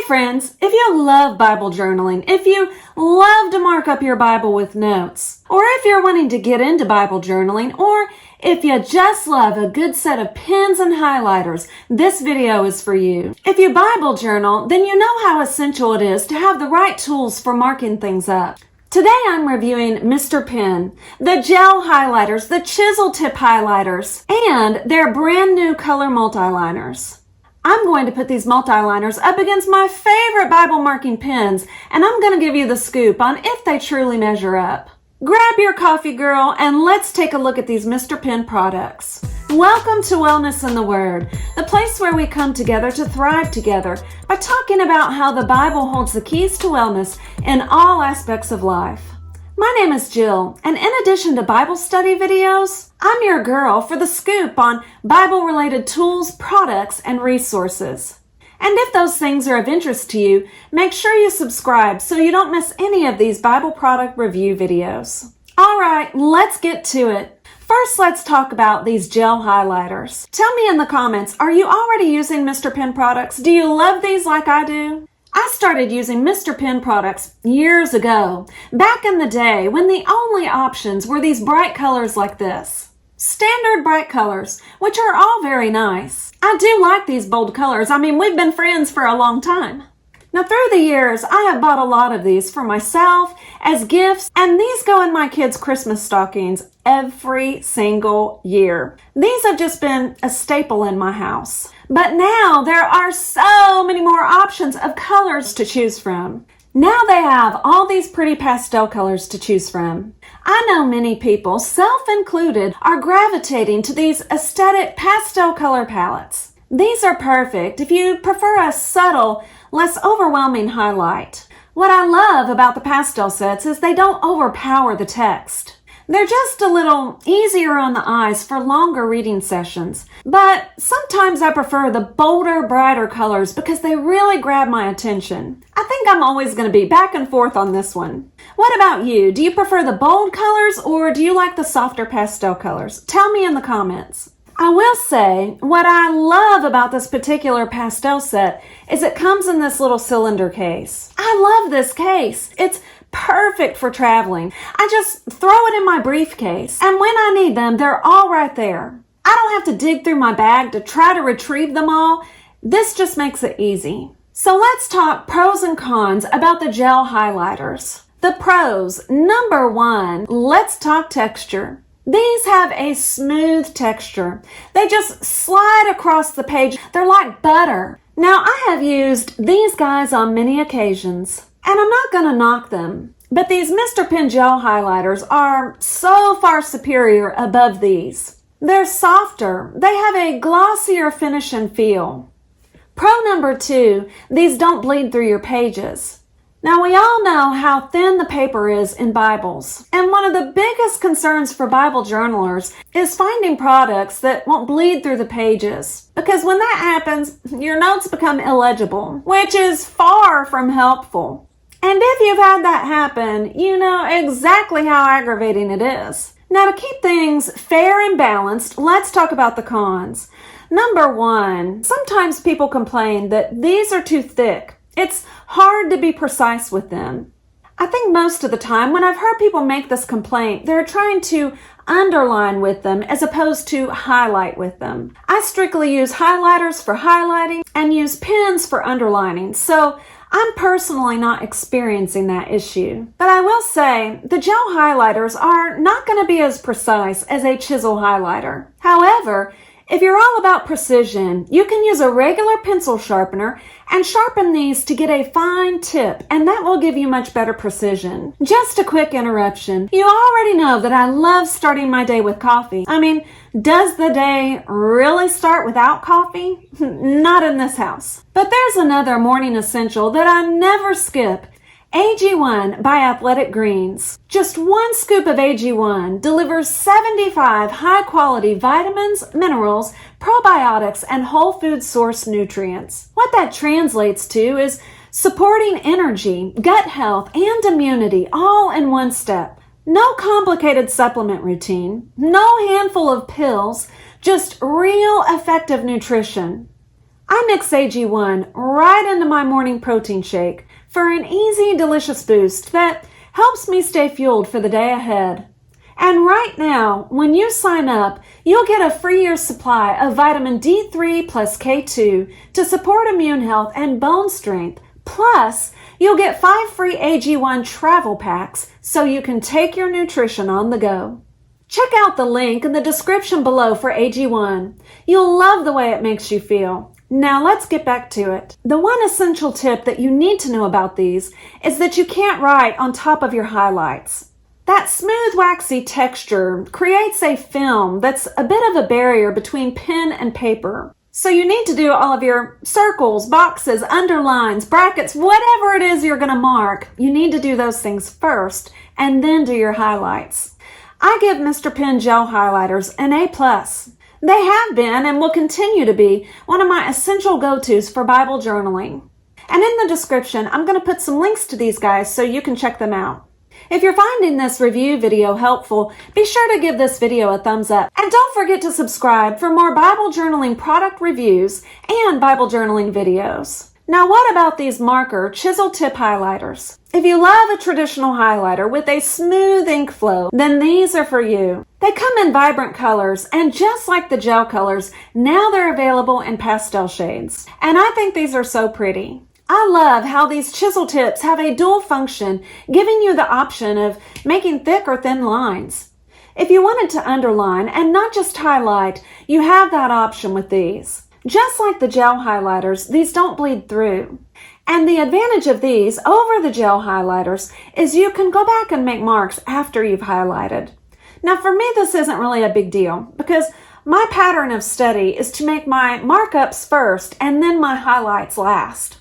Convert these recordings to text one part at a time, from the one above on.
friends, if you love Bible journaling, if you love to mark up your Bible with notes, or if you're wanting to get into Bible journaling, or if you just love a good set of pens and highlighters, this video is for you. If you Bible journal, then you know how essential it is to have the right tools for marking things up. Today I'm reviewing Mr. Pen, the gel highlighters, the Chisel Tip Highlighters, and their brand new Color Multiliners. I'm going to put these multiliners up against my favorite Bible marking pens, and I'm going to give you the scoop on if they truly measure up. Grab your coffee, girl, and let's take a look at these Mr. Pen products. Welcome to Wellness in the Word, the place where we come together to thrive together by talking about how the Bible holds the keys to wellness in all aspects of life. My name is Jill, and in addition to Bible study videos, I'm your girl for the scoop on Bible-related tools, products, and resources. And if those things are of interest to you, make sure you subscribe so you don't miss any of these Bible product review videos. All right, let's get to it. First, let's talk about these gel highlighters. Tell me in the comments, are you already using Mr. Pen products? Do you love these like I do? I started using Mr. Pen products years ago, back in the day when the only options were these bright colors like this. Standard bright colors, which are all very nice. I do like these bold colors. I mean, we've been friends for a long time. Now, through the years, I have bought a lot of these for myself as gifts, and these go in my kids' Christmas stockings every single year. These have just been a staple in my house. But now there are so many more options of colors to choose from. Now they have all these pretty pastel colors to choose from. I know many people, self included, are gravitating to these aesthetic pastel color palettes. These are perfect if you prefer a subtle, less overwhelming highlight. What I love about the pastel sets is they don't overpower the text. They're just a little easier on the eyes for longer reading sessions, but sometimes I prefer the bolder, brighter colors because they really grab my attention. I think I'm always going to be back and forth on this one. What about you? Do you prefer the bold colors or do you like the softer pastel colors? Tell me in the comments. I will say, what I love about this particular pastel set is it comes in this little cylinder case. I love this case. It's perfect for traveling. I just throw it in my briefcase, and when I need them, they're all right there. I don't have to dig through my bag to try to retrieve them all. This just makes it easy. So let's talk pros and cons about the gel highlighters. The pros, number one, let's talk texture. These have a smooth texture. They just slide across the page. They're like butter. Now, I have used these guys on many occasions, and I'm not going to knock them, but these Mr. Pen gel highlighters are so far superior above these. They're softer. They have a glossier finish and feel. Pro number two, these don't bleed through your pages. Now, we all know how thin the paper is in Bibles, and one of the biggest concerns for Bible journalers is finding products that won't bleed through the pages, because when that happens, your notes become illegible, which is far from helpful. And if you've had that happen, you know exactly how aggravating it is. Now, to keep things fair and balanced, let's talk about the cons. Number one, sometimes people complain that these are too thick. It's hard to be precise with them. I think most of the time when I've heard people make this complaint, they're trying to underline with them as opposed to highlight with them. I strictly use highlighters for highlighting and use pens for underlining, so I'm personally not experiencing that issue. But I will say, the gel highlighters are not going to be as precise as a chisel highlighter. However, if you're all about precision, you can use a regular pencil sharpener and sharpen these to get a fine tip, and that will give you much better precision. Just a quick interruption. You already know that I love starting my day with coffee. I mean, does the day really start without coffee? Not in this house. But there's another morning essential that I never skip. AG1 by Athletic Greens. Just one scoop of AG1 delivers 75 high-quality vitamins, minerals, probiotics, and whole food source nutrients. What that translates to is supporting energy, gut health, and immunity all in one step. No complicated supplement routine, no handful of pills, just real effective nutrition. I mix AG1 right into my morning protein shake for an easy, delicious boost that helps me stay fueled for the day ahead. And right now, when you sign up, you'll get a free year's supply of vitamin D3 plus K2 to support immune health and bone strength. Plus, you'll get 5 free AG1 travel packs so you can take your nutrition on the go. Check out the link in the description below for AG1. You'll love the way it makes you feel. Now let's get back to it. The one essential tip that you need to know about these is that you can't write on top of your highlights. That smooth, waxy texture creates a film that's a bit of a barrier between pen and paper. So you need to do all of your circles, boxes, underlines, brackets, whatever it is you're going to mark. You need to do those things first and then do your highlights. I give Mr. Pen Gel Highlighters an A+. They have been and will continue to be one of my essential go-tos for Bible journaling. And in the description, I'm going to put some links to these guys so you can check them out. If you're finding this review video helpful, be sure to give this video a thumbs up. And don't forget to subscribe for more Bible journaling product reviews and Bible journaling videos. Now what about these marker Chisel Tip Highlighters? If you love a traditional highlighter with a smooth ink flow, then these are for you. They come in vibrant colors, and just like the gel colors, now they're available in pastel shades. And I think these are so pretty. I love how these chisel tips have a dual function, giving you the option of making thick or thin lines. If you wanted to underline and not just highlight, you have that option with these. Just like the gel highlighters, these don't bleed through. And the advantage of these over the gel highlighters is you can go back and make marks after you've highlighted. Now for me, this isn't really a big deal because my pattern of study is to make my markups first and then my highlights last.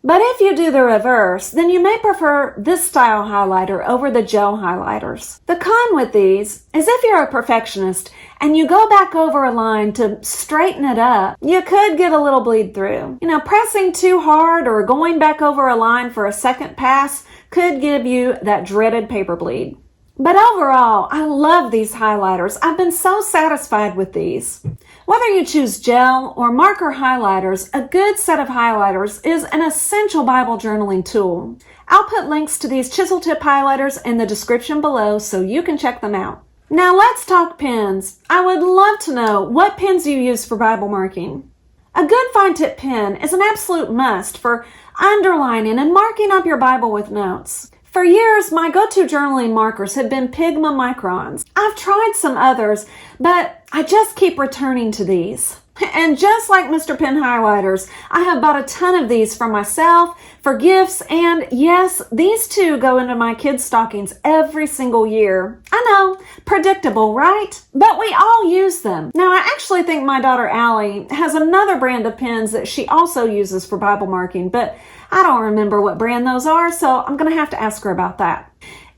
But if you do the reverse, then you may prefer this style highlighter over the gel highlighters. The con with these is if you're a perfectionist and you go back over a line to straighten it up, you could get a little bleed through. Pressing too hard or going back over a line for a second pass could give you that dreaded paper bleed. But overall, I love these highlighters. I've been so satisfied with these. Whether you choose gel or marker highlighters, a good set of highlighters is an essential Bible journaling tool. I'll put links to these Chisel Tip Highlighters in the description below so you can check them out. Now let's talk pens. I would love to know what pens you use for Bible marking. A good fine tip pen is an absolute must for underlining and marking up your Bible with notes. For years, my go-to journaling markers have been Pigma Microns. I've tried some others, but I just keep returning to these. And just like Mr. Pen Highlighters, I have bought a ton of these for myself, for gifts, and yes, these too go into my kids' stockings every single year. I know, predictable, right? But we all use them. Now, I actually think my daughter Allie has another brand of pens that she also uses for Bible marking, but I don't remember what brand those are, so I'm going to have to ask her about that.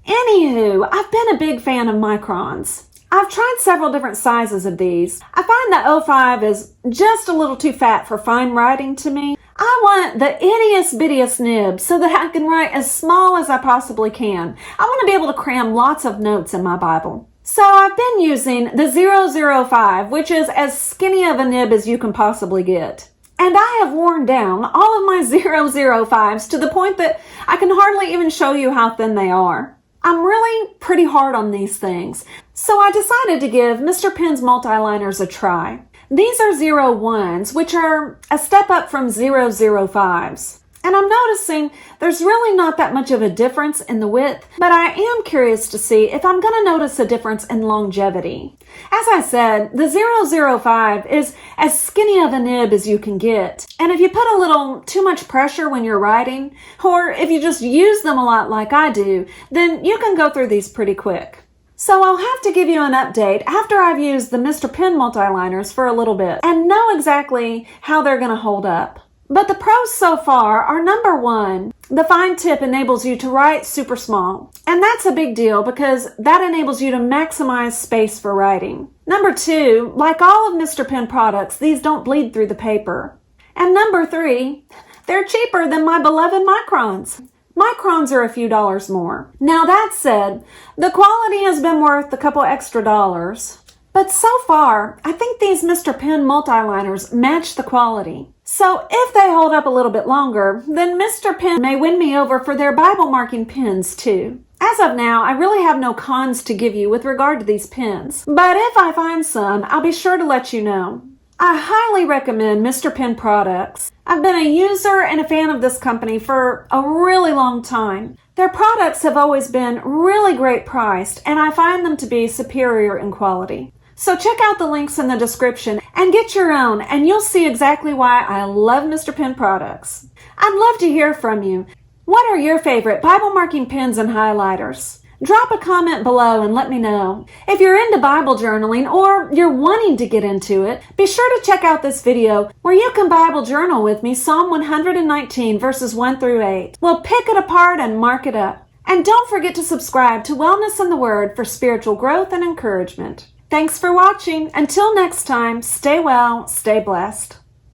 Anywho, I've been a big fan of microns. I've tried several different sizes of these. I find the 05 is just a little too fat for fine writing to me. I want the ittiest bittiest nib so that I can write as small as I possibly can. I want to be able to cram lots of notes in my Bible. So I've been using the 005, which is as skinny of a nib as you can possibly get. And I have worn down all of my 005s to the point that I can hardly even show you how thin they are. I'm really pretty hard on these things, so I decided to give Mr. Pen's Multiliners a try. These are 01s, which are a step up from 005s. And I'm noticing there's really not that much of a difference in the width, but I am curious to see if I'm going to notice a difference in longevity. As I said, the 005 is as skinny of a nib as you can get. And if you put a little too much pressure when you're writing, or if you just use them a lot like I do, then you can go through these pretty quick. So I'll have to give you an update after I've used the Mr. Pen Multiliners for a little bit and know exactly how they're going to hold up. But the pros so far are number one, the fine tip enables you to write super small. And that's a big deal because that enables you to maximize space for writing. Number two, like all of Mr. Pen products, these don't bleed through the paper. And number three, they're cheaper than my beloved Microns. Microns are a few dollars more. Now that said, the quality has been worth a couple extra dollars. But so far, I think these Mr. Pen Multiliners match the quality. So if they hold up a little bit longer, then Mr. Pen may win me over for their Bible marking pens too. As of now, I really have no cons to give you with regard to these pens, but if I find some, I'll be sure to let you know. I highly recommend Mr. Pen products. I've been a user and a fan of this company for a really long time. Their products have always been really great priced, and I find them to be superior in quality. So check out the links in the description and get your own, and you'll see exactly why I love Mr. Pen products. I'd love to hear from you. What are your favorite Bible marking pens and highlighters? Drop a comment below and let me know. If you're into Bible journaling or you're wanting to get into it, be sure to check out this video where you can Bible journal with me Psalm 119 verses 1 through 8. We'll pick it apart and mark it up. And don't forget to subscribe to Wellness in the Word for spiritual growth and encouragement. Thanks for watching. Until next time, stay well, stay blessed.